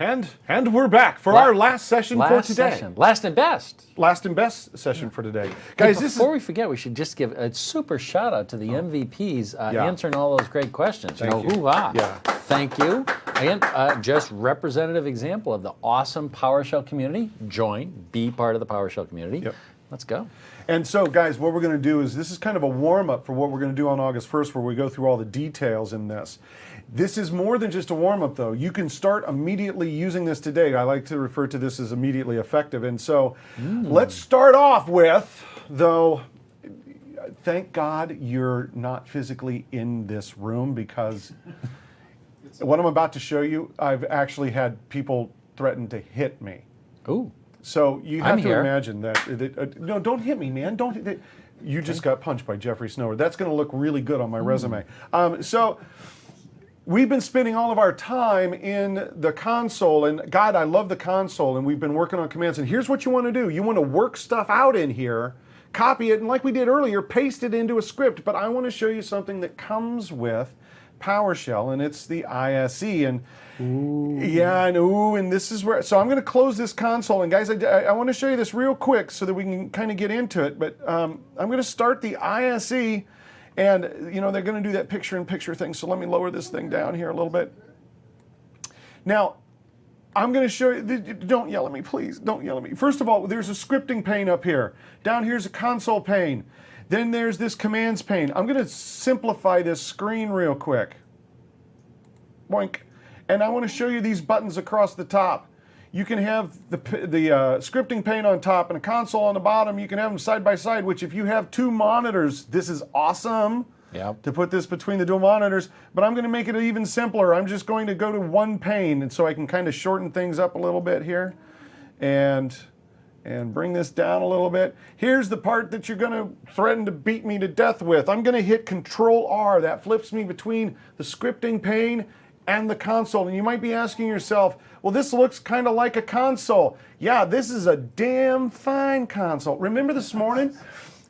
And we're back for our last session for today. Last and best. Last and best session for today. Guys, before we forget, we should just give a super shout out to the MVPs answering all those great questions. Thank you. Hoo-ha. Yeah. Thank you. Again, just representative example of the awesome PowerShell community. Join, be part of the PowerShell community. Yep. Let's go. And so, guys, what we're going to do is, this is kind of a warm-up for what we're going to do on August 1st, where we go through all the details in this. This is more than just a warm-up, though. You can start immediately using this today. I like to refer to this as immediately effective. And so let's start off with, though, thank God you're not physically in this room, because what I'm about to show you, I've actually had people threaten to hit me. Ooh. So you have to imagine that, no, don't hit me, man. Don't. You just got punched by Jeffrey Snower. That's going to look really good on my resume. So we've been spending all of our time in the console, and God, I love the console, and we've been working on commands. And here's what you want to do. You want to work stuff out in here, copy it, and like we did earlier, paste it into a script. But I want to show you something that comes with PowerShell, and it's the ISE. And yeah, and this is where, so I'm going to close this console, and guys, I want to show you this real quick so that we can kind of get into it. But I'm going to start the ISE, and you know they're going to do that picture-in-picture thing. So let me lower this thing down here a little bit. Now, I'm going to show you. Don't yell at me, please. Don't yell at me. First of all, there's a scripting pane up here. Down here's a console pane. Then there's this commands pane. I'm going to simplify this screen real quick. Boink. And I want to show you these buttons across the top. You can have the scripting pane on top and a console on the bottom. You can have them side by side, which if you have two monitors, this is awesome to put this between the dual monitors. But I'm going to make it even simpler. I'm just going to go to one pane, and so I can kind of shorten things up a little bit here. And bring this down a little bit. Here's the part that you're going to threaten to beat me to death with. I'm going to hit Control-R. That flips me between the scripting pane and the console. And you might be asking yourself, well, this looks kind of like a console. Yeah, this is a damn fine console. Remember this morning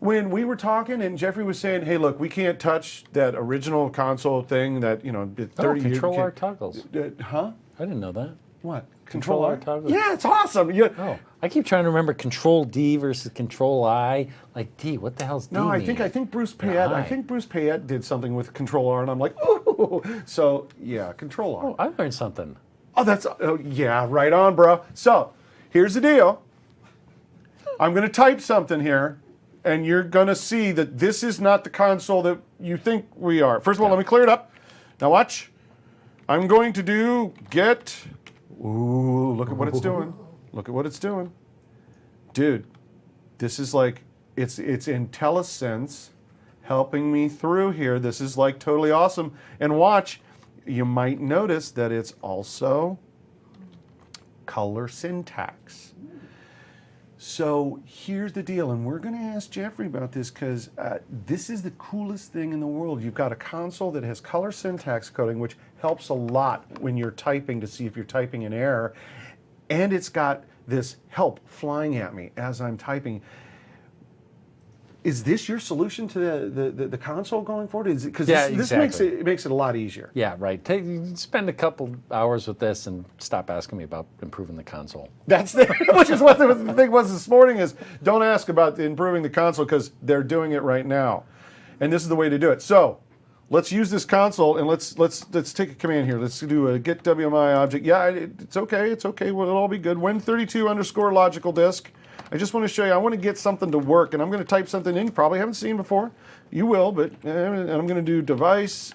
when we were talking and Jeffrey was saying, hey, look, we can't touch that original console thing that, you know, 30 years. Control-R toggles. Huh? I didn't know that. What? Control-R toggles? Yeah, it's awesome. Oh, I keep trying to remember Control-D versus Control-I. Like, D, what the hell's D No, I mean? think Bruce Payette. I think Bruce Payette did something with Control-R, and I'm like, oh. So yeah, Control-R. Oh, I learned something. Oh, yeah, right on, bro. So here's the deal. I'm going to type something here, and you're going to see that this is not the console that you think we are. First of all, let me clear it up. Now watch. I'm going to do get. Ooh, look at what it's doing. Look at what it's doing. Dude, this is like, it's IntelliSense helping me through here. This is like totally awesome. And watch, you might notice that it's also color syntax. So here's the deal, and we're going to ask Jeffrey about this because this is the coolest thing in the world. You've got a console that has color syntax coding, which helps a lot when you're typing to see if you're typing in error, and it's got this help flying at me as I'm typing. Is this your solution to the console going forward? Because this makes it a lot easier. Yeah, right. Spend a couple hours with this and stop asking me about improving the console. That's which is what the thing was this morning is don't ask about improving the console because they're doing it right now, and this is the way to do it. So let's use this console and let's take a command here. Let's do a get WMI object. Yeah, it's okay. It's okay. Well, it'll all be good. Win32 _ logical disk. I just want to show you, I want to get something to work, and I'm going to type something in you probably haven't seen before. You will, but and I'm going to do device,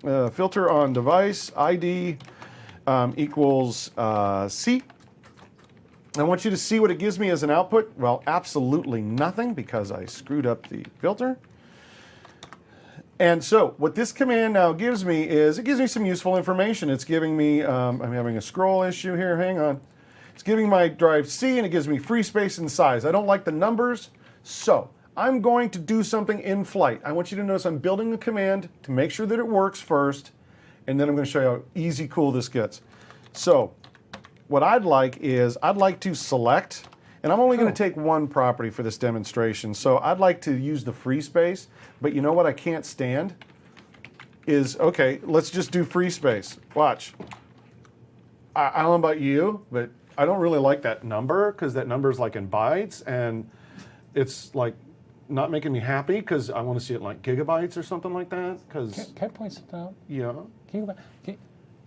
filter on device, ID equals C. I want you to see what it gives me as an output. Well, absolutely nothing because I screwed up the filter. And so what this command now gives me is, it gives me some useful information. It's giving me, I'm having a scroll issue here, hang on. It's giving my drive C, and it gives me free space and size. I don't like the numbers, so I'm going to do something in flight. I want you to notice I'm building a command to make sure that it works first, and then I'm going to show you how easy cool this gets. So what I'd like to select, and I'm only going to take one property for this demonstration, so I'd like to use the free space, but you know what I can't stand? Is, okay, let's just do free space. Watch. I don't know about you, but I don't really like that number because that number is like in bytes, and it's like not making me happy because I want to see it like gigabytes or something like that. Because Can I point something out? yeah, Can you go back?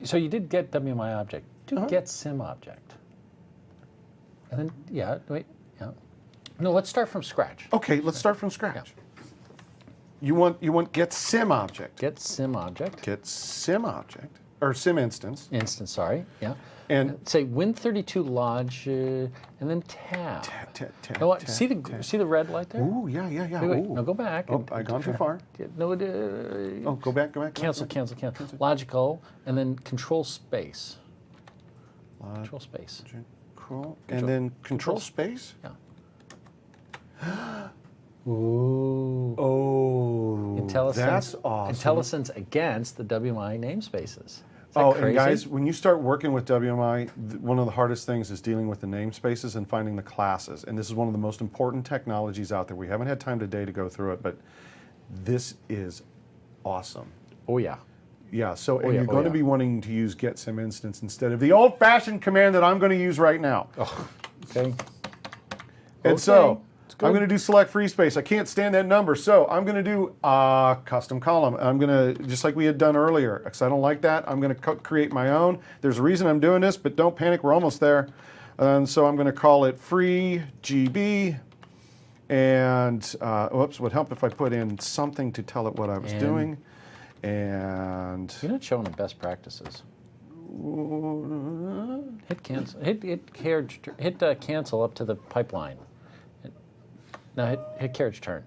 So you did get WMI object. Do get sim object. And then, yeah, wait, yeah. No, let's start from scratch. okay, let's start from scratch. You want get sim object. Get sim object. Get sim object or sim instance. Instance, sorry, yeah. And say Win32 lodge, and then tab. tab. No, what? See the red light there? Ooh, yeah. Wait, Ooh. no, go back. Oh, I gone too far. No, Oh, go back. cancel. Logical, and then control space. Control space. And then control space. Yeah. Ooh. Oh, IntelliSense, that's awesome. IntelliSense against the WMI namespaces. Oh, and guys, when you start working with WMI, one of the hardest things is dealing with the namespaces and finding the classes. And this is one of the most important technologies out there. We haven't had time today to go through it, but this is awesome. Oh, yeah. Yeah, so you're going to be wanting to use get sim instance instead of the old-fashioned command that I'm going to use right now. Oh, okay. And so I'm going to do select free space. I can't stand that number, so I'm going to do custom column. I'm going to, just like we had done earlier, because I don't like that, I'm going to create my own. There's a reason I'm doing this, but don't panic, we're almost there. And so I'm going to call it free GB. And, whoops, would help if I put in something to tell it what I was doing. And you're not showing the best practices. Hit cancel. Hit cancel up to the pipeline. Now hit carriage turn.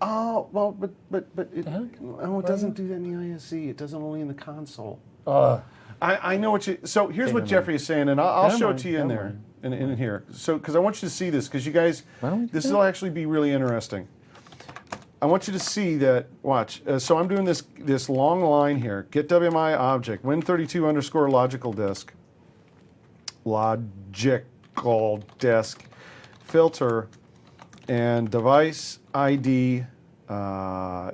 Oh well, but it, it doesn't do that in the ISE. It does it only in the console. I know what you. So here's what Jeffrey is saying, and I'll show it to you in there, in here. So because I want you to see this, because you guys, this will actually be really interesting. I want you to see that. Watch. So I'm doing this long line here. Get WMI object Win32 underscore logical disk filter, and device ID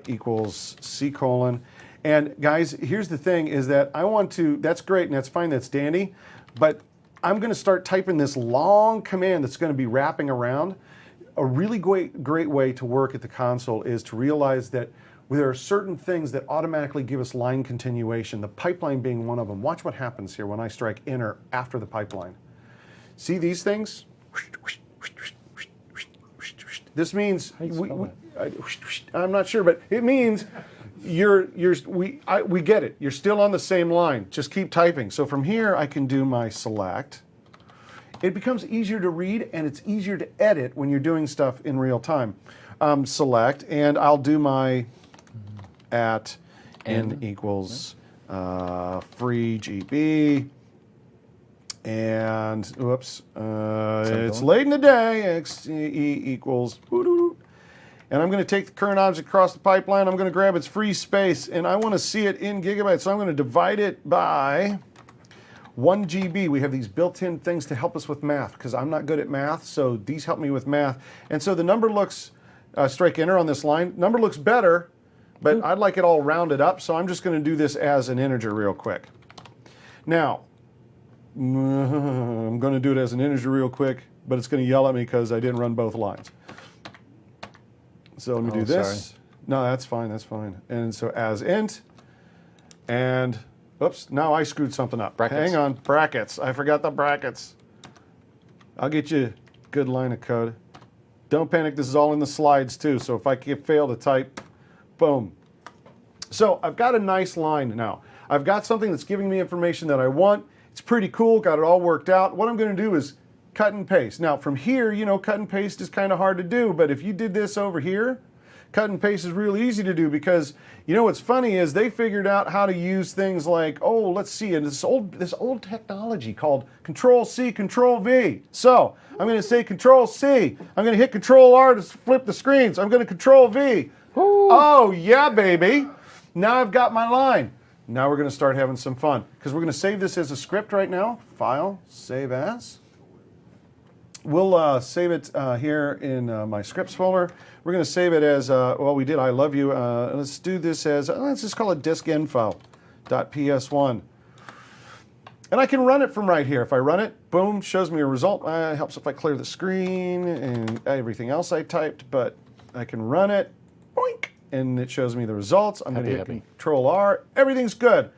equals C colon. And guys, here's the thing: is that I want to. That's great and that's fine. That's dandy, but I'm going to start typing this long command that's going to be wrapping around. A really great way to work at the console is to realize that there are certain things that automatically give us line continuation, the pipeline being one of them. Watch what happens here when I strike enter after the pipeline. See these things? This means, I'm not sure, but it means we get it. You're still on the same line. Just keep typing. So from here, I can do my select. It becomes easier to read and it's easier to edit when you're doing stuff in real time. Select, and I'll do my at n equals free GB. And whoops, it's late in the day. XE equals and I'm going to take the current object across the pipeline. I'm going to grab its free space, and I want to see it in gigabytes. So I'm going to divide it by 1 GB. We have these built-in things to help us with math because I'm not good at math, so these help me with math. And so the number looks, strike enter on this line, number looks better, but I'd like it all rounded up, so I'm just going to do this as an integer real quick. Now, I'm going to do it as an integer real quick, but it's going to yell at me because I didn't run both lines. So let me do this. Sorry. No, that's fine, that's fine. And so as int, and oops, now I screwed something up. Brackets. Hang on, brackets. I forgot the brackets. I'll get you a good line of code. Don't panic, this is all in the slides too, so if I fail to type, boom. So I've got a nice line now. I've got something that's giving me information that I want. It's pretty cool, got it all worked out. What I'm gonna do is cut and paste. Now from here, you know, cut and paste is kind of hard to do, but if you did this over here, cut and paste is really easy to do because, you know, what's funny is they figured out how to use things like, oh, let's see, and this old technology called Control-C, Control-V. So I'm going to say Control-C. I'm going to hit Control-R to flip the screens. I'm going to Control-V. Oh, yeah, baby. Now I've got my line. Now we're going to start having some fun because we're going to save this as a script right now. File, save as. We'll save it here in my scripts folder. We're going to save it as, well, we did I love you. Let's do this as, let's just call it diskinfo.ps1. And I can run it from right here. If I run it, boom, shows me a result. It helps if I clear the screen and everything else I typed, but I can run it, boink, and it shows me the results. I'm going to hit Control R. Everything's good.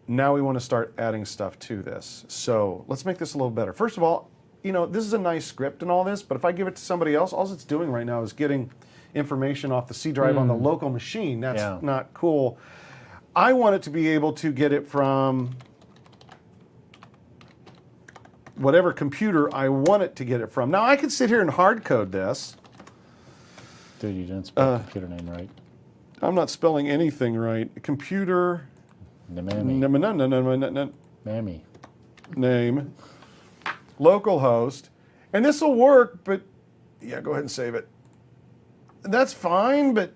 Now we want to start adding stuff to this. So let's make this a little better. First of all, you know, this is a nice script and all this, but if I give it to somebody else, all it's doing right now is getting information off the C drive on the local machine. That's not cool. I want it to be able to get it from whatever computer I want it to get it from. Now I could sit here and hard code this. Dude, you didn't spell the computer name right. I'm not spelling anything right. Computer Mammy. Mammy. Name. Localhost. And this will work, but yeah, go ahead and save it. That's fine, but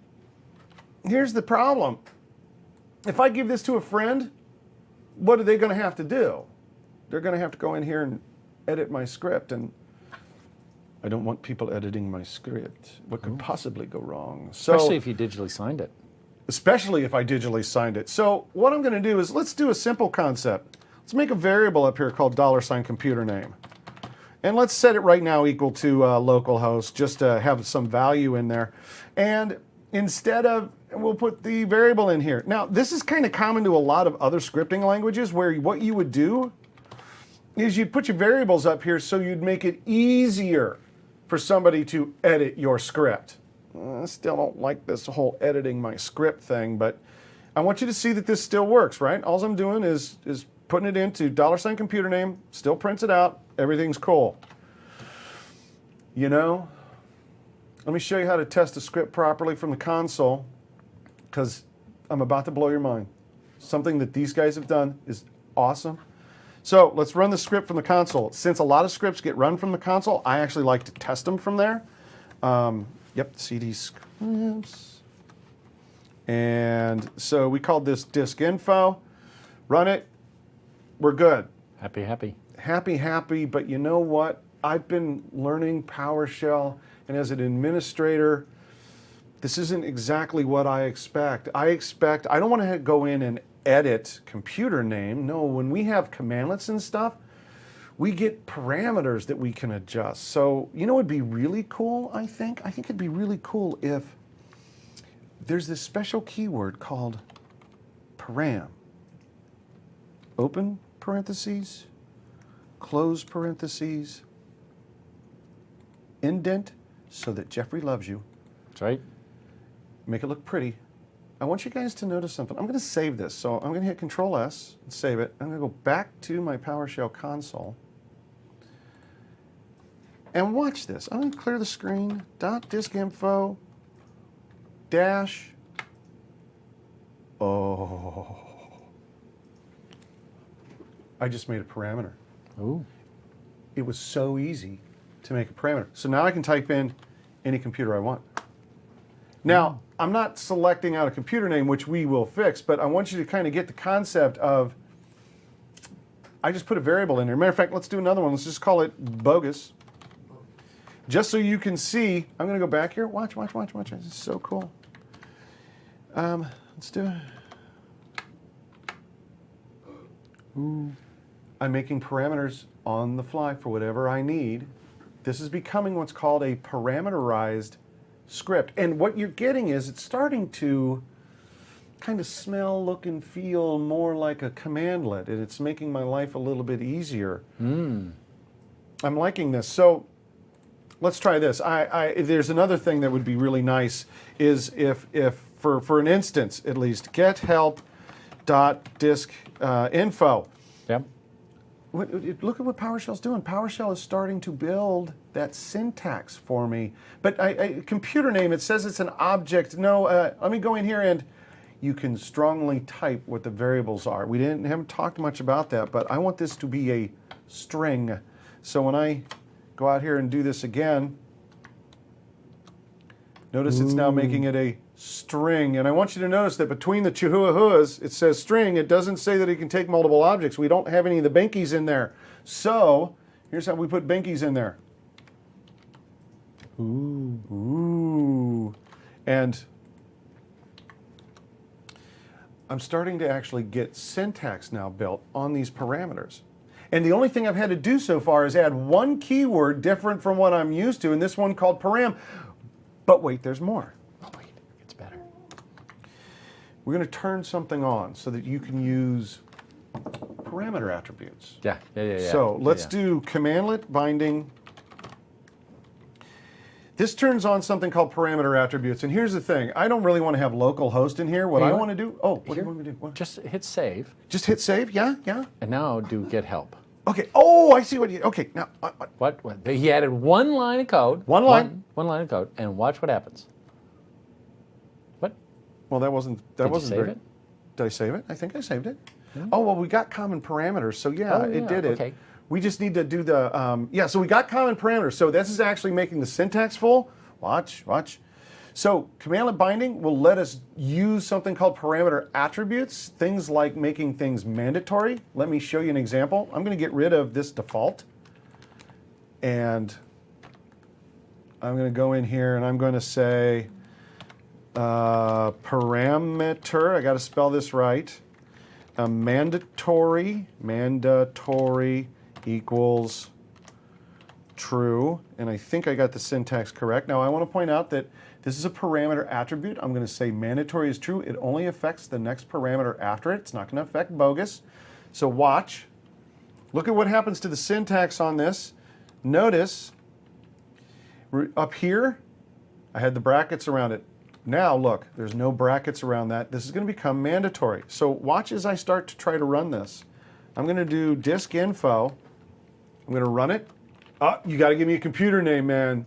here's the problem. If I give this to a friend, what are they going to have to do? They're going to have to go in here and edit my script, and I don't want people editing my script. What could possibly go wrong? So, especially if you digitally signed it. Especially if I digitally signed it. So what I'm going to do is let's do a simple concept. Let's make a variable up here called $computer name. And let's set it right now equal to localhost, just to have some value in there. And instead of, we'll put the variable in here. Now, this is kind of common to a lot of other scripting languages where what you would do is you'd put your variables up here so you'd make it easier for somebody to edit your script. I still don't like this whole editing my script thing, but I want you to see that this still works, right? All I'm doing is putting it into $computer name, still prints it out, everything's cool. You know, let me show you how to test a script properly from the console, because I'm about to blow your mind. Something that these guys have done is awesome. So let's run the script from the console. Since a lot of scripts get run from the console, I actually like to test them from there. Yep, CD scripts. And so we called this disk info. Run it. We're good. Happy, happy. Happy, happy, but you know what? I've been learning PowerShell, and as an administrator, this isn't exactly what I expect. I don't want to go in and edit computer name. No, when we have commandlets and stuff, we get parameters that we can adjust. So, you know what would be really cool, I think? I think it'd be really cool if there's this special keyword called param. Open parentheses, close parentheses, indent so that Jeffrey loves you. That's right. Make it look pretty. I want you guys to notice something. I'm going to save this. So I'm going to hit Control S and save it. I'm going to go back to my PowerShell console. And watch this. I'm going to clear the screen. .diskinfo dash. Oh. I just made a parameter. Ooh. It was so easy to make a parameter. So now I can type in any computer I want. Now, I'm not selecting out a computer name, which we will fix, but I want you to kind of get the concept of, I just put a variable in there. Matter of fact, let's do another one. Let's just call it bogus. Just so you can see, I'm going to go back here. Watch, watch, watch, watch. This is so cool. Let's do it. Ooh. I'm making parameters on the fly for whatever I need. This is becoming what's called a parameterized script. And what you're getting is it's starting to kind of smell, look, and feel more like a commandlet, and it's making my life a little bit easier. I'm liking this. So let's try this. There's another thing that would be really nice is if for an instance at least, get help.diskinfo. Yep. Look at what PowerShell's doing. PowerShell is starting to build that syntax for me. But computer name, it says it's an object. No, let me go in here and you can strongly type what the variables are. We haven't talked much about that, but I want this to be a string. So when I go out here and do this again, notice it's now making it a string. And I want you to notice that between the chihuahuas, it says string. It doesn't say that it can take multiple objects. We don't have any of the binkies in there. So here's how we put binkies in there. Ooh. And I'm starting to actually get syntax now built on these parameters. And the only thing I've had to do so far is add one keyword different from what I'm used to, and this one called param. But wait, there's more. Oh, wait, it's better. We're going to turn something on so that you can use parameter attributes. Yeah. So let's do commandlet binding. This turns on something called parameter attributes. And here's the thing. I don't really want to have local host in here. What I want to do, what do you want me to do? What? Just hit save. Just hit save, yeah. And now do get help. Okay, oh, I see what you, okay, now. What? He added one line of code. One line? One line of code, and watch what happens. What? Well, that wasn't Did you very. save it? Did I save it? I think I saved it. Oh, well, we got common parameters, so yeah, it did it. Okay. We just need to do the, so we got common parameters. So this is actually making the syntax full. Watch. So commandlet binding will let us use something called parameter attributes, things like making things mandatory. Let me show you an example. I'm going to get rid of this default. And I'm going to go in here and I'm going to say parameter, I got to spell this right, mandatory equals true, and I think I got the syntax correct. Now I want to point out that this is a parameter attribute. I'm going to say mandatory is true. It only affects the next parameter after it. It's not going to affect bogus. So watch. Look at what happens to the syntax on this. Notice up here, I had the brackets around it. Now look, there's no brackets around that. This is going to become mandatory. So watch as I start to try to run this. I'm going to do disk info. I'm going to run it. Oh, you got to give me a computer name, man.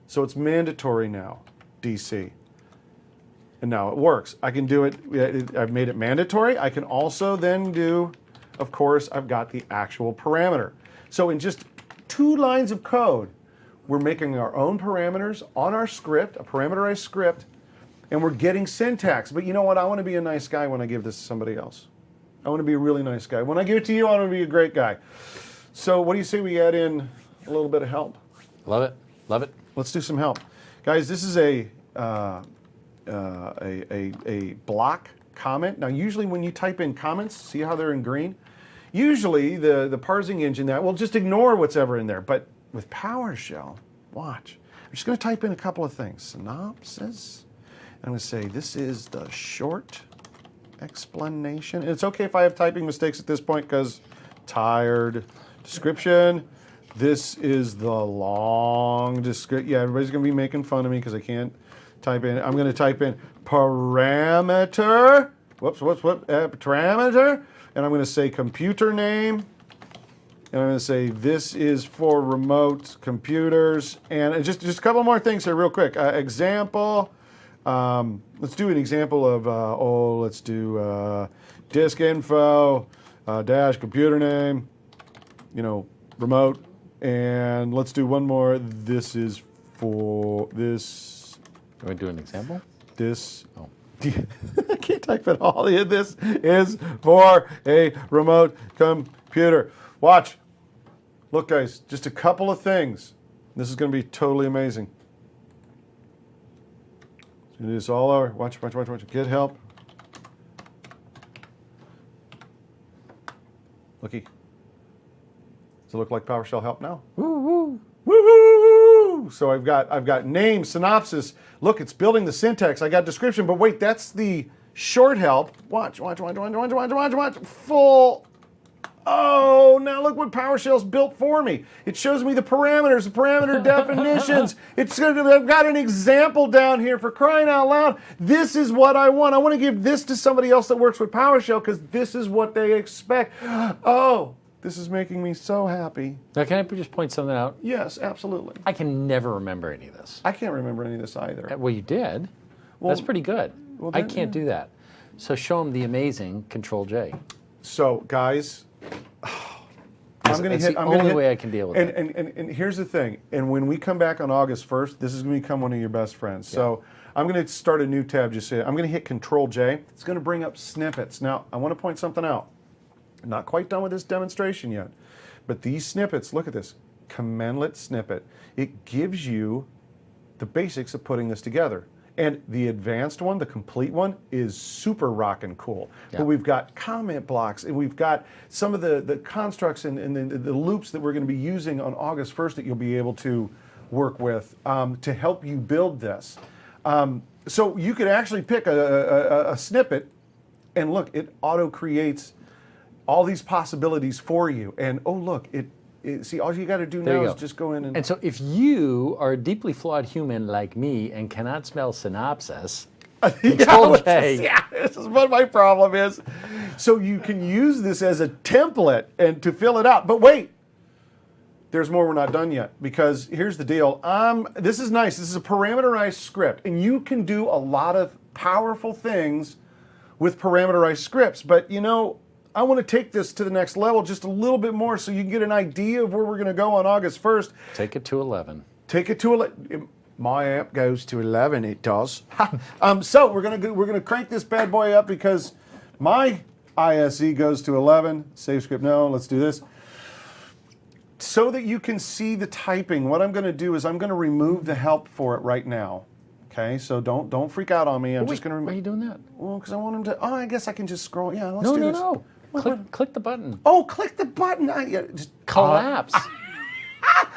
So it's mandatory now, DC. And now it works. I can do it. I've made it mandatory. I can also then do, of course, I've got the actual parameter. So in just 2 lines of code, we're making our own parameters on our script, a parameterized script, and we're getting syntax. But you know what? I want to be a nice guy when I give this to somebody else. I want to be a really nice guy. When I give it to you, I want to be a great guy. So what do you say we add in a little bit of help? Love it. Let's do some help. Guys, this is a block comment. Now, usually when you type in comments, see how they're in green? Usually the parsing engine that will just ignore what's ever in there. But with PowerShell, watch. I'm just going to type in a couple of things. Synopsis. I'm going to say this is the short explanation. And it's okay if I have typing mistakes at this point because tired. Description. This is the long description. Yeah, everybody's going to be making fun of me because I can't type in. I'm going to type in parameter. Parameter. And I'm going to say computer name. And I'm going to say this is for remote computers. And just a couple more things here real quick. Example. Let's do an example of, let's do disk info, dash computer name, remote. And let's do one more. This is for this. Can we do an example? This. Oh. I can't type it all. This is for a remote computer. Watch. Look, guys, just a couple of things. This is going to be totally amazing. Do this all over. Watch. Get help. Looky. Does it look like PowerShell help now? Woo! So I've got name, synopsis. Look, it's building the syntax. I got description, but wait, that's the short help. Watch. Full. Oh, now look what PowerShell's built for me. It shows me the parameters, the parameter definitions. I've got an example down here for crying out loud. This is what I want. I want to give this to somebody else that works with PowerShell because this is what they expect. Oh. This is making me so happy. Now, can I just point something out? Yes, absolutely. I can never remember any of this. I can't remember any of this either. Well, you did. Well, that's pretty good. Well, I can't do that. So show them the amazing Control-J. So, guys, I'm going to hit. That's the only way I can deal with it. And here's the thing. And when we come back on August 1st, this is going to become one of your best friends. Yeah. So I'm going to start a new tab. Just say I'm going to hit Control-J. It's going to bring up snippets. Now, I want to point something out. I'm not quite done with this demonstration yet. But these snippets, look at this, commandlet snippet. It gives you the basics of putting this together. And the advanced one, the complete one, is super rockin' cool. Yeah. But we've got comment blocks, and we've got some of the constructs and the loops that we're going to be using on August 1st that you'll be able to work with to help you build this. So you could actually pick a snippet, and look, it auto-creates all these possibilities for you. And oh, look, see, all you got to do now is just go in and... And so if you are a deeply flawed human like me and cannot smell synopsis, Control J. Yeah, this is what my problem is. So you can use this as a template and to fill it out. But wait, there's more. We're not done yet, because here's the deal. This is nice. This is a parameterized script, and you can do a lot of powerful things with parameterized scripts. But you know, I want to take this to the next level just a little bit more so you can get an idea of where we're going to go on August 1st. Take it to 11. Take it to 11. My app goes to 11. It does. So we're gonna crank this bad boy up because my ISE goes to 11. Save script. No, let's do this. So that you can see the typing, what I'm going to do is I'm going to remove the help for it right now. Okay, so don't freak out on me. I'm just going to remove. Why are you doing that? Well, because I want him to. Oh, I guess I can just scroll. Yeah, let's No, do no, this. no. Click the button. Oh, click the button. Just Collapse.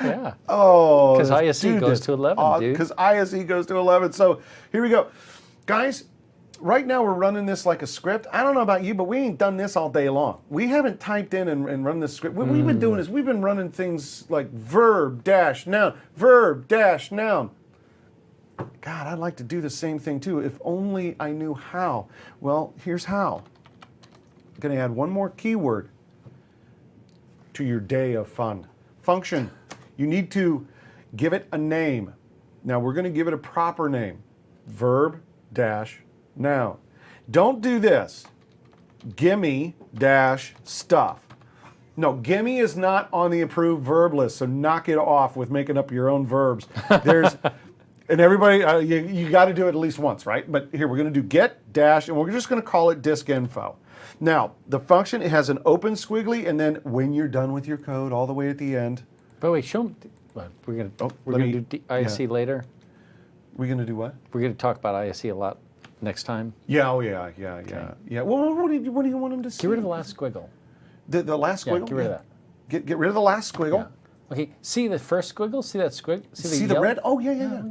Yeah. Oh, Because ISE goes to 11, dude. Because ISE goes to 11. So here we go. Guys, right now we're running this like a script. I don't know about you, but we ain't done this all day long. We haven't typed in and run this script. What we've been doing is we've been running things like verb dash noun, verb dash noun. God, I'd like to do the same thing too, if only I knew how. Well, here's how. I'm going to add one more keyword to your day of fun. Function. You need to give it a name. Now we're going to give it a proper name. Verb dash noun. Don't do this. Gimme dash stuff. No, gimme is not on the approved verb list, so knock it off with making up your own verbs. There's, and everybody, you got to do it at least once, right? But here we're going to do get dash, and we're just going to call it disk info. Now, the function, it has an open squiggly, and then when you're done with your code, all the way at the end. But wait, show them. We're going to do ISE later. We're going to do what? We're going to talk about ISE a lot next time. Yeah, oh yeah. Well, what do you want them to see? Get rid of the last squiggle. The last squiggle? Yeah, get rid of that. Get rid of the last squiggle. Yeah. Okay, see the first squiggle? See that squiggle? See the red? Oh, yeah.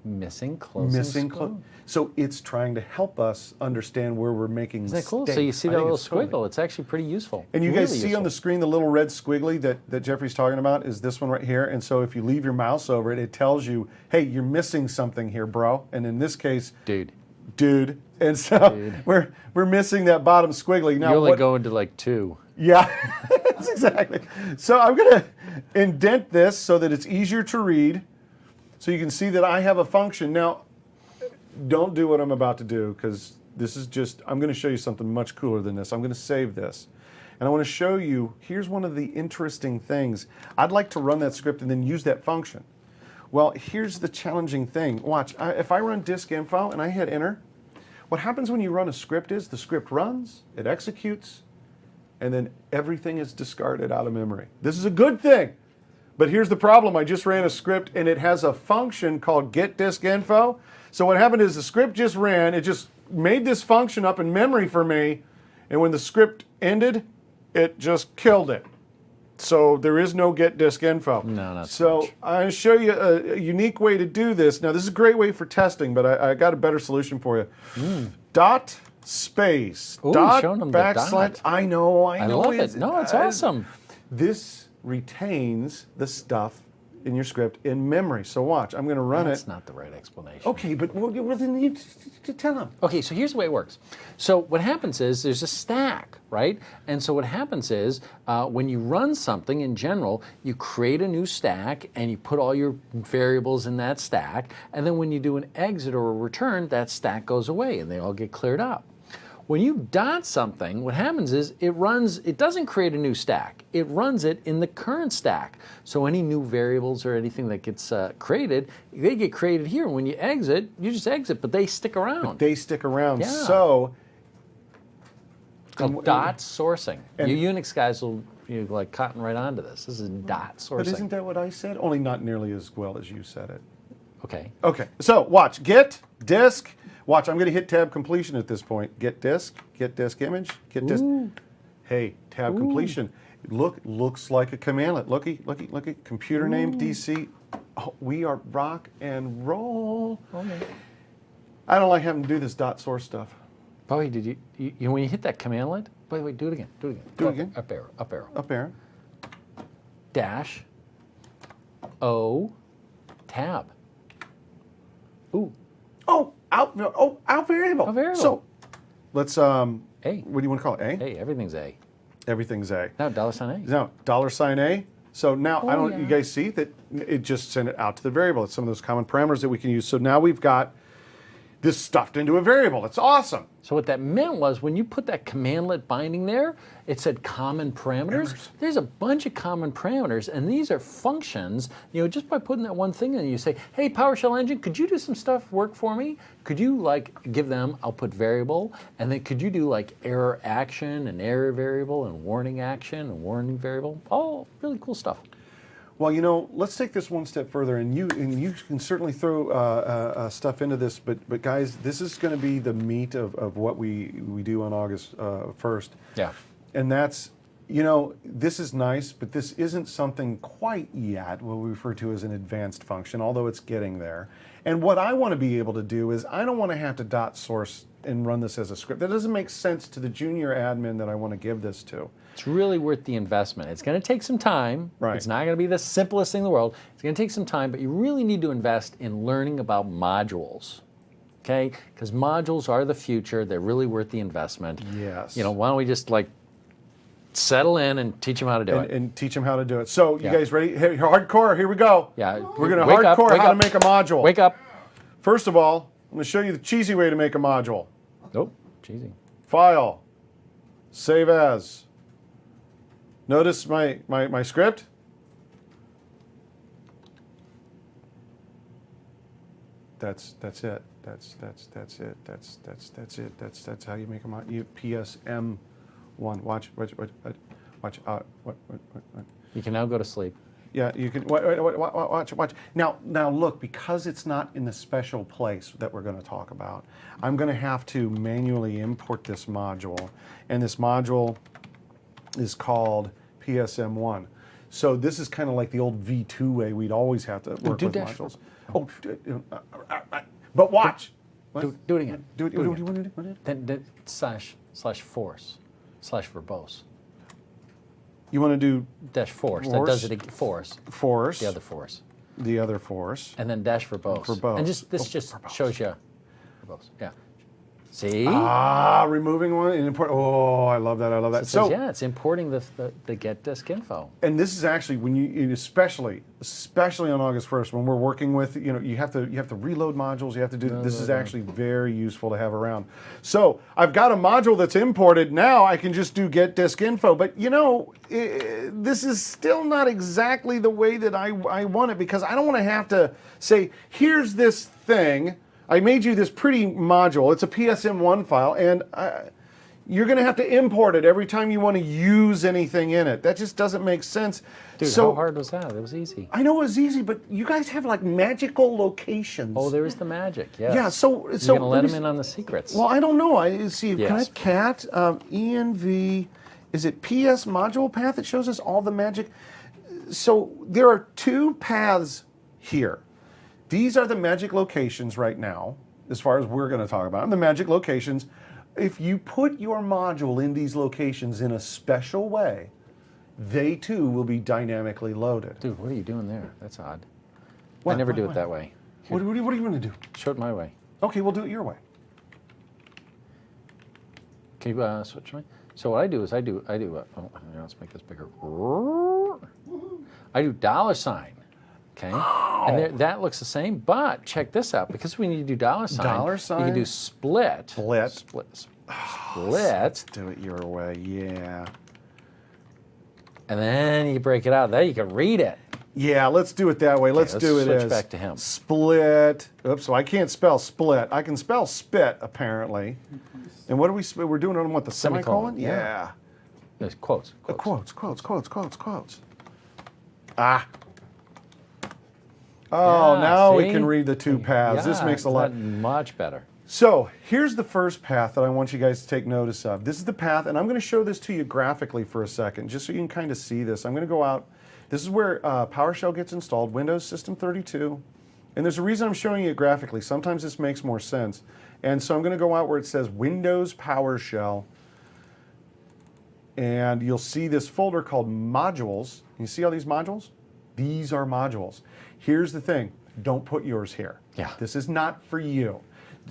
Missing closing squiggle. So it's trying to help us understand where we're making mistakes. Isn't that cool? So you see that little squiggle. It's actually pretty useful. And you guys see on the screen the little red squiggly that Jeffrey's talking about is this one right here. And so if you leave your mouse over it, it tells you, hey, you're missing something here, bro. And in this case, dude. And so we're missing that bottom squiggly. Now, you're only going to like 2. Yeah, that's exactly. So I'm going to indent this so that it's easier to read. So you can see that I have a function. Now, don't do what I'm about to do, because this is just, I'm going to show you something much cooler than this. I'm going to save this. And I want to show you, here's one of the interesting things. I'd like to run that script and then use that function. Well, here's the challenging thing. Watch, if I run disk info and I hit enter, what happens when you run a script is the script runs, it executes, and then everything is discarded out of memory. This is a good thing. But here's the problem. I just ran a script and it has a function called getDiskInfo. So what happened is the script just ran, it just made this function up in memory for me, and when the script ended, it just killed it. So there is no getDiskInfo. No, not so much. I'm going to show you a unique way to do this. Now this is a great way for testing, but I got a better solution for you. Dot space. Ooh, dot showing them the backslash. dot. I know. I love it. No, it's awesome. This retains the stuff in your script in memory. So watch, I'm going to run That's it. not the right explanation. Okay, but well, then you tell them. Okay, so here's the way it works. So what happens is there's a stack, right? And so what happens is when you run something in general, you create a new stack and you put all your variables in that stack. And then when you do an exit or a return, that stack goes away and they all get cleared up. When you dot something, what happens is it doesn't create a new stack. It runs it in the current stack. So any new variables or anything that gets created, they get created here. When you exit, you just exit, but they stick around. But they stick around. Yeah. So it's called dot sourcing. You Unix guys will like cotton right onto this. This is dot sourcing. But isn't that what I said? Only not nearly as well as you said it. Okay. Okay, so watch, get disk. Watch, I'm going to hit tab completion at this point. Get disk image, get disk. Hey, tab completion. Looks like a commandlet. Looky. Computer name DC. Oh, we are rock and roll. Okay. I don't like having to do this dot source stuff. Boy, did you know when you hit that commandlet? Wait, do it again. Do it again. Up arrow. Up arrow. Dash. O. Tab. Ooh. Out variable. Out variable. So let's A. What do you want to call it? A? Hey, everything's A. Everything's A. Now $A. Now $A. So now Yeah. you guys see that it just sent it out to the variable. It's some of those common parameters that we can use. So now we've got this stuffed into a variable. It's awesome. So what that meant was when you put that commandlet binding there, it said common parameters. There's a bunch of common parameters, and these are functions. Just by putting that one thing in, you say, hey, PowerShell engine, could you do some work for me? Could you give them output variable, and then could you do error action and error variable and warning action and warning variable? All really cool stuff. Well, let's take this one step further, and you can certainly throw stuff into this, but guys, this is going to be the meat of what we do on August 1st. Yeah. And that's, this is nice, but this isn't something quite yet what we refer to as an advanced function, although it's getting there. And what I want to be able to do is I don't want to have to dot source and run this as a script. That doesn't make sense to the junior admin that I want to give this to. It's really worth the investment. It's going to take some time. Right. It's not going to be the simplest thing in the world. It's going to take some time, but you really need to invest in learning about modules. Okay? Because modules are the future. They're really worth the investment. Yes. Why don't we just settle in and teach them how to do it? And teach them how to do it. So you guys ready? Hey, hardcore, here we go. Yeah. We're going to hardcore how to make a module. Wake up. First of all, I'm going to show you the cheesy way to make a module. Oh, cheesy. File. Save as. Notice my script. That's it. That's it. That's it. That's how you make a module. PSM1. Watch. What? You can now go to sleep. Yeah, you can watch. Now look, because it's not in the special place that we're going to talk about, I'm going to have to manually import this module, and this module is called PSM1. So this is kind of like the old V2 way we'd always have to work with modules. But watch. Do it again. What do you want to do? Then slash force slash verbose. You want to do -force. That does it. Force. Force. The other force. The other force. And then -verbose. Verbose. And this just shows you verbose. Yeah. See? Removing one and import. Oh, I love that. I love that. So yeah, it's importing the get disk info. And this is actually when you especially on August 1st when we're working with you have to reload modules. You have to do this is actually very useful to have around. So I've got a module that's imported now. I can just do get disk info, but this is still not exactly the way that I want it, because I don't want to have to say here's this thing. I made you this pretty module. It's a PSM1 file, and you're going to have to import it every time you want to use anything in it. That just doesn't make sense. Dude, how hard was that? It was easy. I know it was easy, but you guys have magical locations. Oh, there is the magic. Yes. Yeah. So you're going to let them in on the secrets. Well, I don't know. I see. Yes. Can I have cat env? Is it PS module path that shows us all the magic? So there are two paths here. These are the magic locations right now, as far as we're going to talk about them, the magic locations. If you put your module in these locations in a special way, they too will be dynamically loaded. Dude, what are you doing there? That's odd. What? I never do it that way. What are you going to do? Show it my way. Okay, we'll do it your way. Can you switch me? So what I do is let's make this bigger. I do $. Okay, and that looks the same, but check this out. Because we need to do $, you can do split. Let's do it your way, yeah. And then you break it out. There you can read it. Yeah, let's do it that way. Let's do it switch as back to him. Split. Oops, so I can't spell split. I can spell spit, apparently. And what are we're doing on what, the semicolon? Yeah. There's quotes. Quotes. Ah. Oh, Yeah, now we see? can read the two paths. This Yeah, makes a lot. much better. So here's the first path that I want you guys to take notice of. This is the path, and I'm going to show this to you graphically for a second, just so you can kind of see this. I'm going to go out. This is where PowerShell gets installed, Windows System 32. And there's a reason I'm showing it graphically. Sometimes this makes more sense. And so I'm going to go out where it says Windows PowerShell. And you'll see this folder called Modules. You see all these modules? These are modules. Here's the thing. Don't put yours here. Yeah. This is not for you.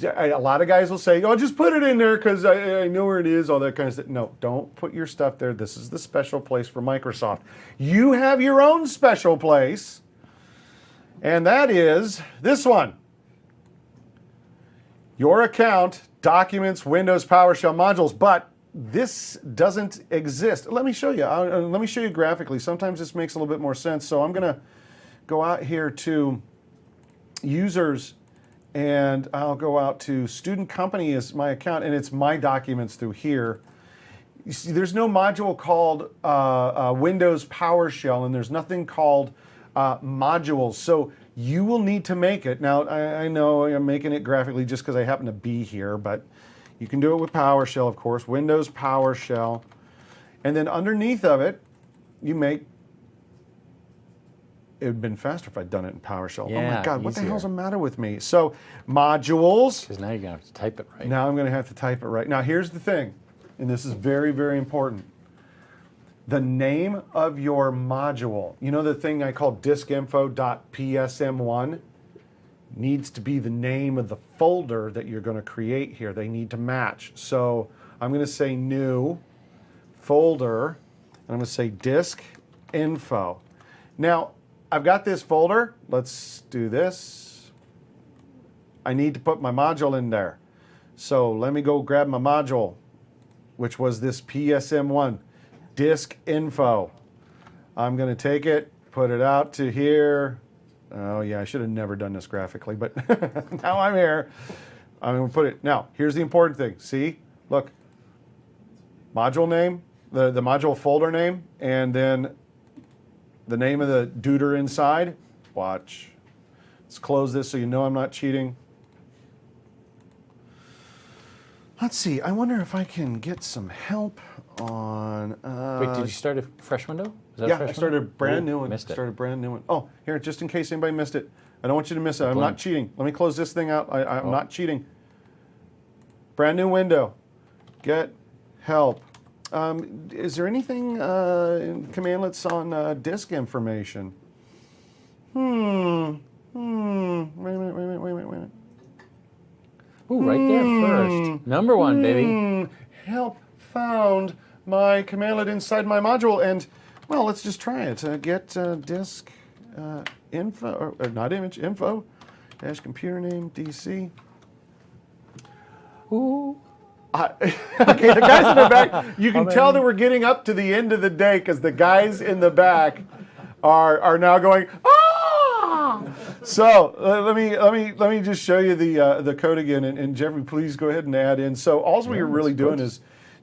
A lot of guys will say, oh, just put it in there because I know where it is, all that kind of stuff. No, don't put your stuff there. This is the special place for Microsoft. You have your own special place, and that is this one. Your account, Documents, Windows, PowerShell modules, but this doesn't exist. Let me show you. Let me show you graphically. Sometimes this makes a little bit more sense. So I'm going to go out here to Users, and I'll go out to Student Company is my account, and it's my documents through here. You see, there's no module called Windows PowerShell, and there's nothing called modules. So you will need to make it. Now, I know I'm making it graphically just because I happen to be here, but you can do it with PowerShell, of course. Windows PowerShell. And then underneath of it, you make. It would have been faster if I'd done it in PowerShell. Yeah, oh my God, what the easier. hell's the matter with me? So, modules. Because now you're going to have to type it right. Now I'm going to have to type it right. Now here's the thing, and this is very, very important. The name of your module, you know the thing I call diskinfo.psm1, needs to be the name of the folder that you're going to create here. They need to match. So I'm going to say new folder, and I'm going to say disk info. Now, I've got this folder. Let's do this. I need to put my module in there. So let me go grab my module, which was this PSM1, disk info. I'm going to take it, put it out to here. Oh yeah, I should have never done this graphically, but now I'm here. I'm going to put it. Now, here's the important thing. See, look, module name, the module folder name, and then the name of the duder inside. Watch. Let's close this so you know I'm not cheating. Let's see. I wonder if I can get some help on. Wait, did you start a fresh window? Is that Yeah, a fresh I started a window? brand Ooh, new one. Missed it. Started a brand new one. Oh, here, just in case anybody missed it. I don't want you to miss it. I'm not cheating. Let me close this thing out. I'm not cheating. Brand new window. Get help. Is there anything in commandlets on disk information? Wait a minute. Ooh, right there first. Number one, baby. Help found my commandlet inside my module, and well, let's just try it. Get disk info, or not image, info, dash computer name, DC. Ooh. Okay, the guys in the back, you can tell that we're getting up to the end of the day because the guys in the back are now going, ah! So let me just show you the code again, and Jeffrey, please go ahead and add in. So all we're really doing is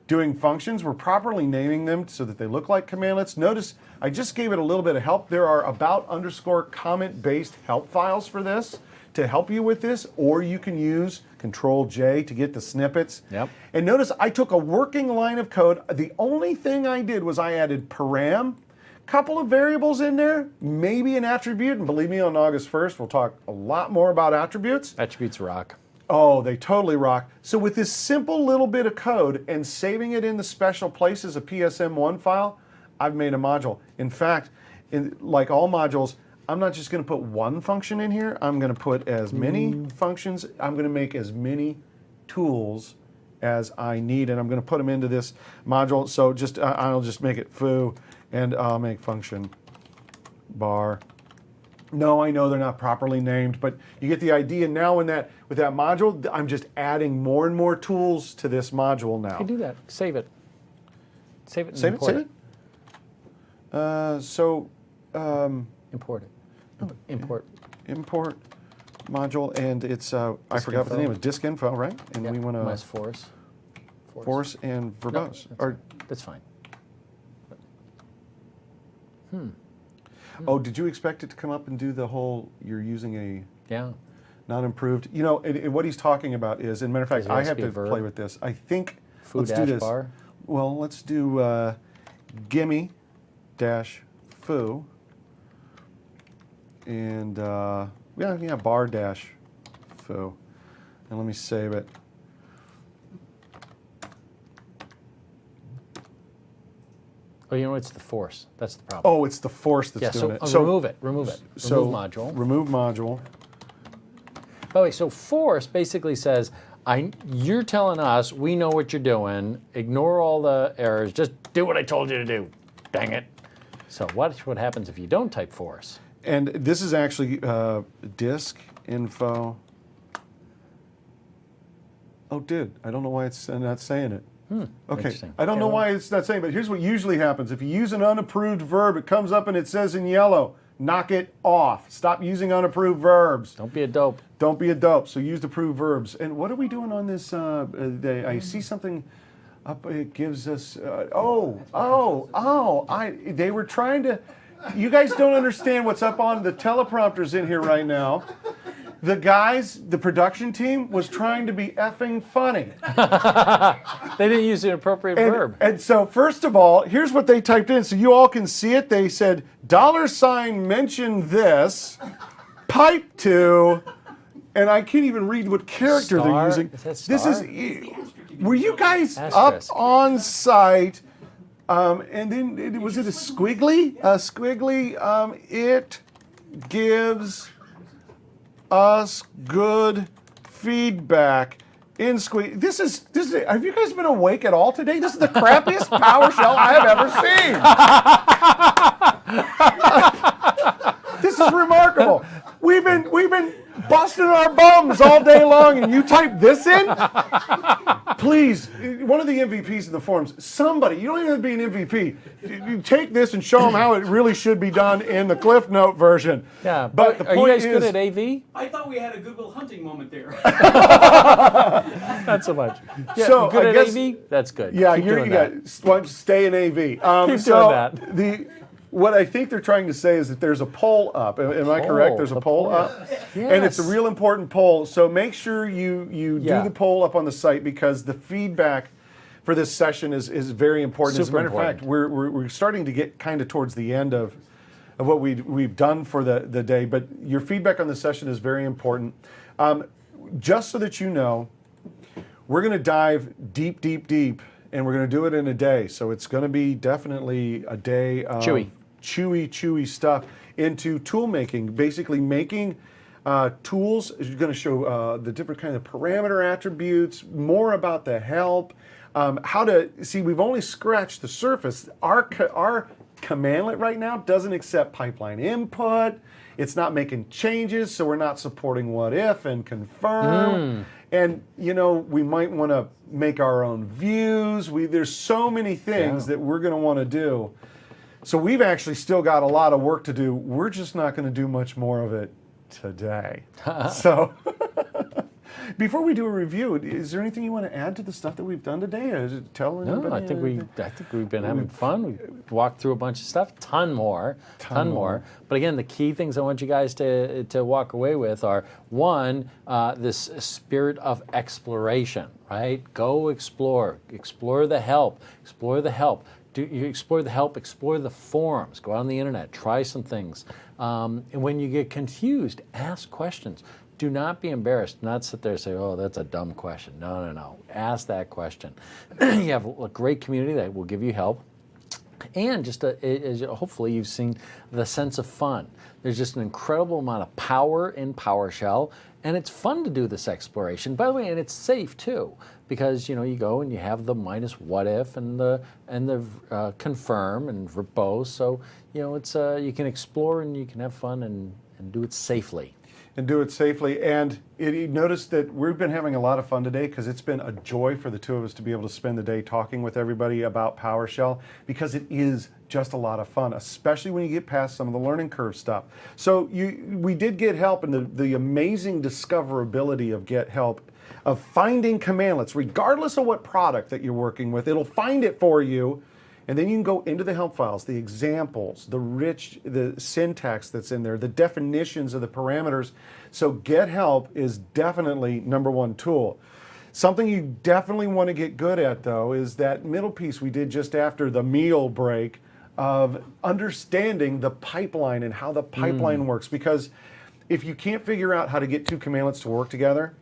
doing functions. We're properly naming them so that they look like commandlets. Notice I just gave it a little bit of help. There are about_comment-based help files for this to help you with this, or you can use Control-J to get the snippets. Yep. And notice I took a working line of code. The only thing I did was I added param, couple of variables in there, maybe an attribute, and believe me, on August 1st, we'll talk a lot more about attributes. Attributes rock. Oh, they totally rock. So with this simple little bit of code and saving it in the special place as a PSM1 file, I've made a module. In fact, like all modules, I'm not just going to put one function in here. I'm going to put as many functions. I'm going to make as many tools as I need, and I'm going to put them into this module. So just I'll just make it foo, and I'll make function bar. No, I know they're not properly named, but you get the idea. Now with that module, I'm just adding more and more tools to this module now. You can do that. Save it. Save it and Save import it? Import it. Import. Import module, and it's, I forgot what the name is, disk info, right? And Yep. we want to... Minus force. Force and verbose. No, that's fine. Oh, did you expect it to come up and do the whole, you're using a Yeah. not improved? You know, what he's talking about is, and matter of fact, I have to play with this. I think, let's do this. Bar. Well, let's do gimme dash foo. And yeah, bar dash foo. And let me save it. Oh, you know, it's the force. That's the problem. Oh, it's the force that's doing it. So remove it. Remove it. So remove module. Remove module. By the way, so force basically says, you're telling us we know what you're doing. Ignore all the errors. Just do what I told you to do. Dang it. So what happens if you don't type force? And this is actually disk info. Oh, dude, I don't know why it's not saying it. Okay, I don't know why it's not saying, but here's what usually happens. If you use an unapproved verb, it comes up and it says in yellow, knock it off. Stop using unapproved verbs. Don't be a dope. Don't be a dope, so use approved verbs. And what are we doing on this? I see something up, it gives us, they were trying to, you guys don't understand what's up on the teleprompters in here right now. The guys, the production team, was trying to be effing funny. They didn't use an appropriate verb. And so, first of all, here's what they typed in so you all can see it. They said, $ mention this, pipe to, and I can't even read what character they're using. Is that star? This is, were you guys Asterisk. up on site? And then, was it a squiggly? A squiggly, it gives us good feedback in squeeze. This is. Have you guys been awake at all today? This is the crappiest PowerShell I have ever seen. This is remarkable. We've been busting our bums all day long, and you type this in? Please, one of the MVPs in the forums, somebody, you don't even have to be an MVP, you take this and show them how it really should be done in the Cliff Note version. Yeah, but the are point you guys is, good at AV? I thought we had a Google hunting moment there. Not so much. Yeah, So, good I at guess- AV? That's good. Yeah, Keep you doing got that. stay in AV. Keep doing that. What I think they're trying to say is that there's a poll up. Am I correct? There's a poll up, and it's a real important poll. So make sure you do the poll up on the site because the feedback for this session is very important. As a matter of fact, we're starting to get kind of towards the end of what we've done for the day. But your feedback on the session is very important. Just so that you know, we're going to dive deep, and we're going to do it in a day. So it's going to be definitely a day of chewy stuff into tool making, basically making tools. You're going to show the different kind of parameter attributes, more about the help, how to see. We've only scratched the surface. Our commandlet right now doesn't accept pipeline input. It's not making changes, so we're not supporting what if and confirm. And you know, we might want to make our own views. There's so many things that we're going to want to do. So we've actually still got a lot of work to do. We're just not going to do much more of it today. So before we do a review, is there anything you want to add to the stuff that we've done today? Is it tell anybody? No, I think we've been having fun. We walked through a bunch of stuff, ton more. But again, the key things I want you guys to walk away with are this spirit of exploration, right? Go explore the help, explore the help. You explore the help, explore the forums, go out on the internet, try some things. And when you get confused, ask questions. Do not be embarrassed. Do not sit there and say, oh, that's a dumb question. No. Ask that question. You have a great community that will give you help. And just hopefully you've seen the sense of fun. There's just an incredible amount of power in PowerShell, and it's fun to do this exploration. By the way, and it's safe too, because you go and you have the minus what if and the confirm and verbose. So it's you can explore and you can have fun and do it safely. And do it safely. And notice that we've been having a lot of fun today because it's been a joy for the two of us to be able to spend the day talking with everybody about PowerShell, because it is just a lot of fun, especially when you get past some of the learning curve stuff. So we did get help, and the amazing discoverability of Get Help, of finding commandlets, regardless of what product that you're working with, it'll find it for you. And then you can go into the help files, the examples, the syntax that's in there, the definitions of the parameters. So Get Help is definitely #1 tool. Something you definitely want to get good at, though, is that middle piece we did just after the meal break of understanding the pipeline and how the pipeline works. Because if you can't figure out how to get two commandlets to work together,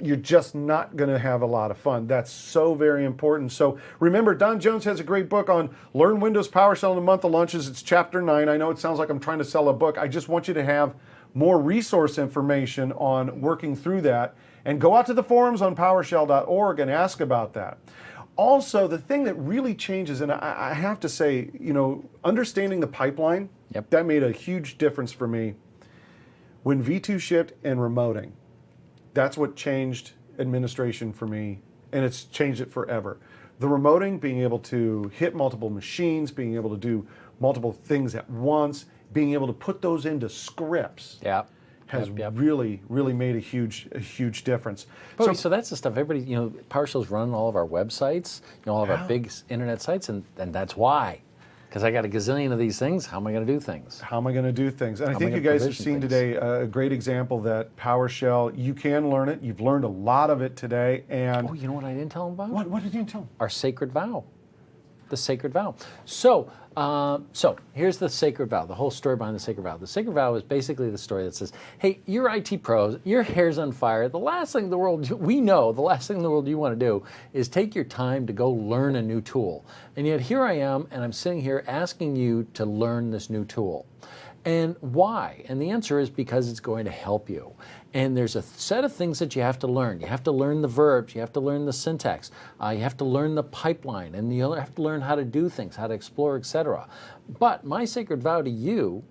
you're just not going to have a lot of fun. That's so very important. So remember, Don Jones has a great book on Learn Windows PowerShell in a Month of Lunches. It's chapter 9. I know it sounds like I'm trying to sell a book. I just want you to have more resource information on working through that. And go out to the forums on PowerShell.org and ask about that. Also, the thing that really changes, and I have to say, understanding the pipeline, that made a huge difference for me. When V2 shipped and remoting, that's what changed administration for me, and it's changed it forever. The remoting, being able to hit multiple machines, being able to do multiple things at once, being able to put those into scripts. Has really made a huge difference. So that's the stuff everybody, PowerShell's running all of our websites, all of our big internet sites, and that's why. Because I got a gazillion of these things, how am I going to do things? How am I going to do things? And I think you guys have seen today a great example that PowerShell, you can learn it. You've learned a lot of it today. And oh, you know what I didn't tell them about? What did you tell them? Our sacred vow. The sacred vow. So here's the sacred vow, the whole story behind the sacred vow. The sacred vow is basically the story that says, hey, you're IT pros, your hair's on fire. The last thing in the world, we know, the last thing in the world you want to do is take your time to go learn a new tool. And yet here I am, and I'm sitting here asking you to learn this new tool. And why? And the answer is because it's going to help you. And there's a set of things that you have to learn. You have to learn the verbs, you have to learn the syntax, you have to learn the pipeline, and you have to learn how to do things, how to explore, etc. But my sacred vow to you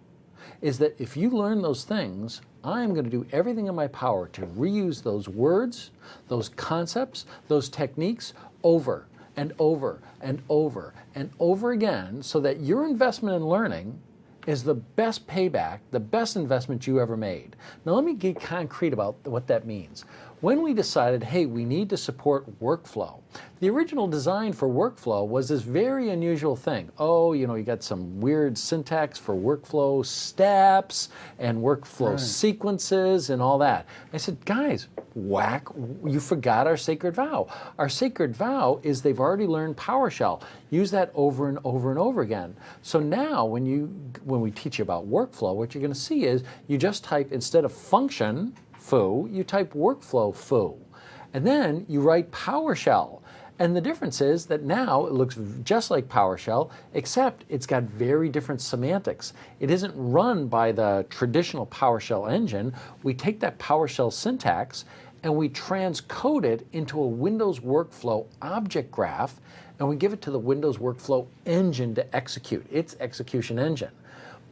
is that if you learn those things, I'm going to do everything in my power to reuse those words, those concepts, those techniques over and over and over and over again, so that your investment in learning is the best payback, the best investment you ever made. Now let me get concrete about what that means. When we decided, hey, we need to support workflow, the original design for workflow was this very unusual thing. Oh, you got some weird syntax for workflow steps and workflow sequences and all that. I said, guys, whack, you forgot our sacred vow. Our sacred vow is they've already learned PowerShell. Use that over and over and over again. So now when we teach you about workflow, what you're going to see is you just type, instead of function, foo, you type workflow, foo. And then you write PowerShell. And the difference is that now it looks just like PowerShell, except it's got very different semantics. It isn't run by the traditional PowerShell engine. We take that PowerShell syntax and we transcode it into a Windows workflow object graph, and we give it to the Windows workflow engine to execute, its execution engine.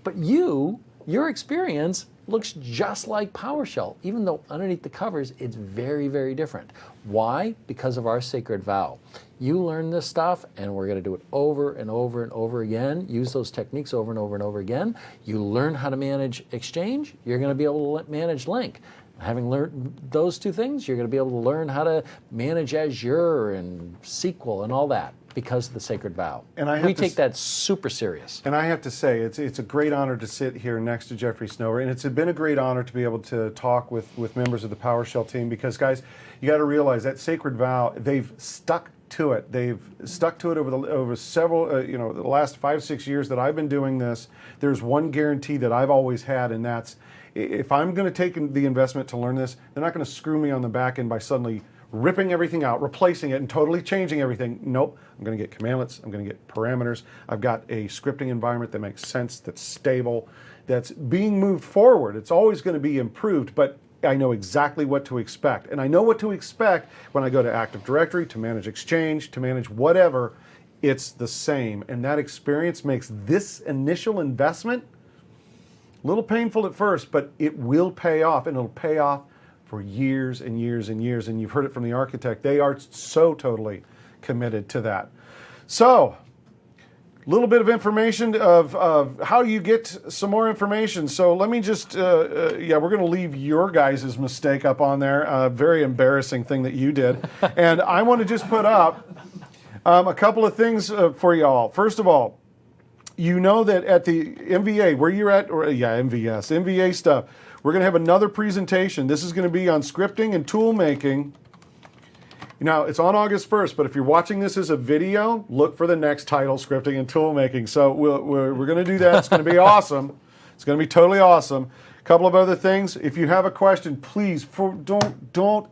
But your experience looks just like PowerShell, even though underneath the covers, it's very, very different. Why? Because of our sacred vow. You learn this stuff, and we're going to do it over and over and over again. Use those techniques over and over and over again. You learn how to manage Exchange, you're going to be able to manage Link. Having learned those two things, you're going to be able to learn how to manage Azure and SQL and all that, because of the sacred vow. And we take that super serious. And I have to say, it's a great honor to sit here next to Jeffrey Snower, and it's been a great honor to be able to talk with members of the PowerShell team, because guys, you got to realize that sacred vow, they've stuck to it. They've stuck to it over several, the last 5-6 years that I've been doing this. There's one guarantee that I've always had, and that's, if I'm going to take the investment to learn this, they're not going to screw me on the back end by suddenly ripping everything out, replacing it, and totally changing everything. Nope. I'm going to get commandlets. I'm going to get parameters. I've got a scripting environment that makes sense, that's stable, that's being moved forward. It's always going to be improved, but I know exactly what to expect. And I know what to expect when I go to Active Directory, to manage Exchange, to manage whatever. It's the same. And that experience makes this initial investment a little painful at first, but it will pay off, and it'll pay off for years and years and years. And you've heard it from the architect. They are so totally committed to that. So, a little bit of information of how you get some more information. So let me just, we're going to leave your guys' mistake up on there. Very embarrassing thing that you did. And I want to just put up A couple of things for y'all. First of all, you know that at the MVA, where you're at, or MVA stuff, we're going to have another presentation. This is going to be on scripting and tool making. Now, it's on August 1st, but if you're watching this as a video, look for the next title, Scripting and Tool Making. So we're going to do that. It's going to be awesome. It's going to be totally awesome. A couple of other things. If you have a question, please, don't.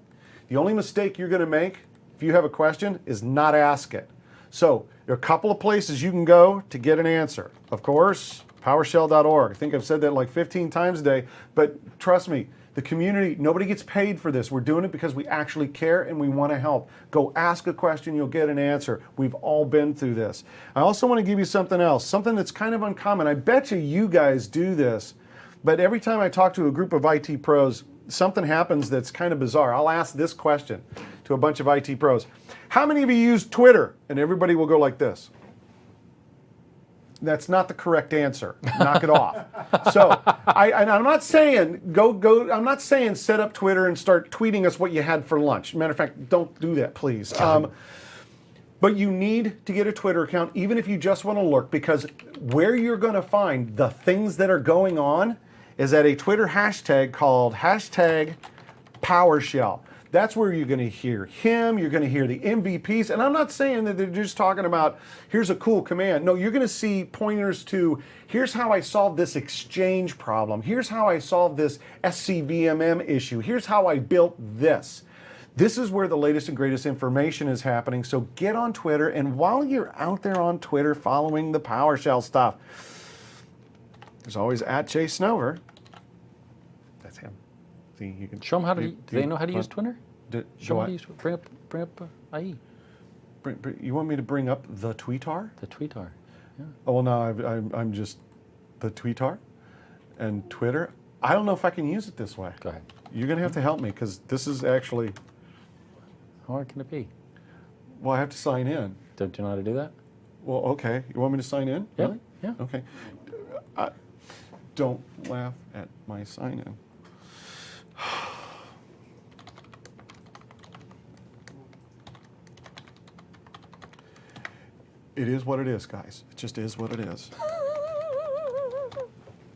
The only mistake you're going to make if you have a question is not ask it. So there are a couple of places you can go to get an answer. Of course, PowerShell.org. I think I've said that like 15 times a day, but trust me, the community, nobody gets paid for this. We're doing it because we actually care and we want to help. Go ask a question, you'll get an answer. We've all been through this. I also want to give you something else, something that's kind of uncommon. I bet you guys do this, but every time I talk to a group of IT pros, something happens that's kind of bizarre. I'll ask this question to a bunch of IT pros. How many of you use Twitter? And everybody will go like this. That's not the correct answer. Knock it off. So I'm not saying I'm not saying set up Twitter and start tweeting us what you had for lunch. Matter of fact, don't do that, please. But you need to get a Twitter account, even if you just want to lurk, because where you're going to find the things that are going on is at a Twitter hashtag called #PowerShell. That's where you're going to hear him, you're going to hear the MVPs, and I'm not saying that they're just talking about, here's a cool command. No, you're going to see pointers to, here's how I solved this exchange problem, here's how I solved this SCVMM issue, here's how I built this. This is where the latest and greatest information is happening, so get on Twitter, and while you're out there on Twitter following the PowerShell stuff, there's always @JSnover. That's him. See, you can show them how to. Do they know how to use Twitter? Show them how to use. Bring up IE. You want me to bring up the Tweetar? The Tweetar. Yeah. Oh well, no, I'm just the Tweetar, and Twitter. I don't know if I can use it this way. Go ahead. You're gonna have to help me because this is actually. How hard can it be? Well, I have to sign in. Don't you know how to do that? Well, okay. You want me to sign in? Yeah. Really? Yeah. Okay. Don't laugh at my sign in. It is what it is, guys. It just is what it is.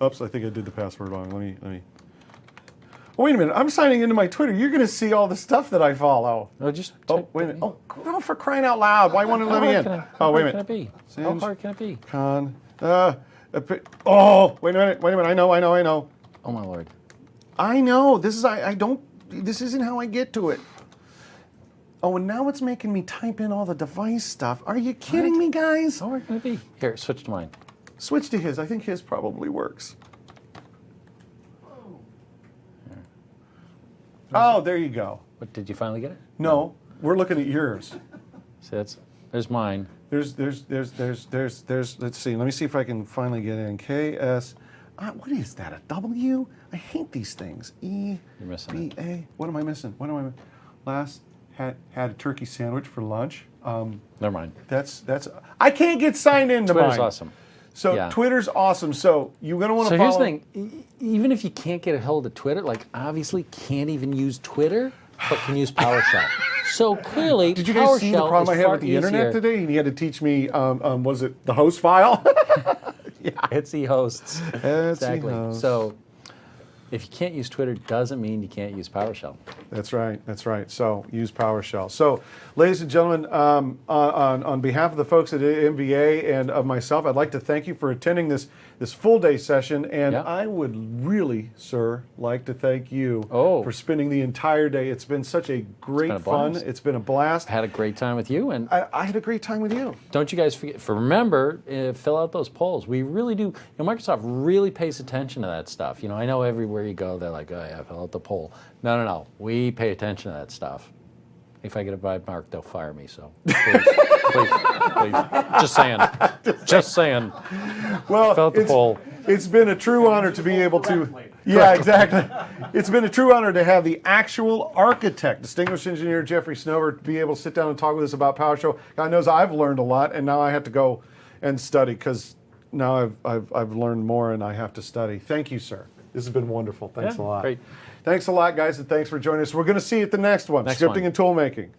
Oops, I think I did the password wrong. Let me. Oh, wait a minute. I'm signing into my Twitter. You're going to see all the stuff that I follow. No, just. Oh, wait a minute. Oh, for crying out loud. Why won't it let me in? Oh, wait a minute. How hard can it be? Oh, wait a minute. I know. Oh, my Lord. I know. This isn't how I get to it. Oh, and now it's making me type in all the device stuff. Are you kidding me, guys? How hard can it be? Here, switch to mine. Switch to his. I think his probably works. Oh, there you go. But did you finally get it? No, we're looking at yours. See, there's mine. There's. Let's see. Let me see if I can finally get in. KS. What is that? A W? I hate these things. E. You're missing B A. What am I missing? Last had a turkey sandwich for lunch. Never mind. That's. I can't get signed into Twitter's mine. awesome. So yeah. Twitter's awesome. So you're gonna want to follow. So here's the thing. Even if you can't get a hold of Twitter, like obviously can't even use Twitter, but can use PowerShell. So clearly, did you guys see the problem I had with the internet today? And he had to teach me. Was it the host file? Yeah, Etsy hosts. Exactly. Hosts. So if you can't use Twitter, doesn't mean you can't use PowerShell. That's right. So use PowerShell. So, ladies and gentlemen, on behalf of the folks at MVA and of myself, I'd like to thank you for attending this full day session. And I would really, sir, like to thank you for spending the entire day. It's been such a great fun. It's been a blast. I had a great time with you, and I had a great time with you. Don't you guys forget? Remember, fill out those polls. We really do. Microsoft really pays attention to that stuff. I know everywhere you go, they're like, oh yeah, fill out the poll. No. We pay attention to that stuff. If I get a bad mark, they'll fire me. So please. Just saying. Well, fill out the poll. It's been a true honor to be able to. Yeah, exactly. It's been a true honor to have the actual architect, distinguished engineer Jeffrey Snover, to be able to sit down and talk with us about PowerShell. God knows I've learned a lot, and now I have to go and study because now I've learned more and I have to study. Thank you, sir. This has been wonderful. Thanks a lot. Great. Thanks a lot, guys, and thanks for joining us. We're going to see you at the next one, Scripting and Tool Making.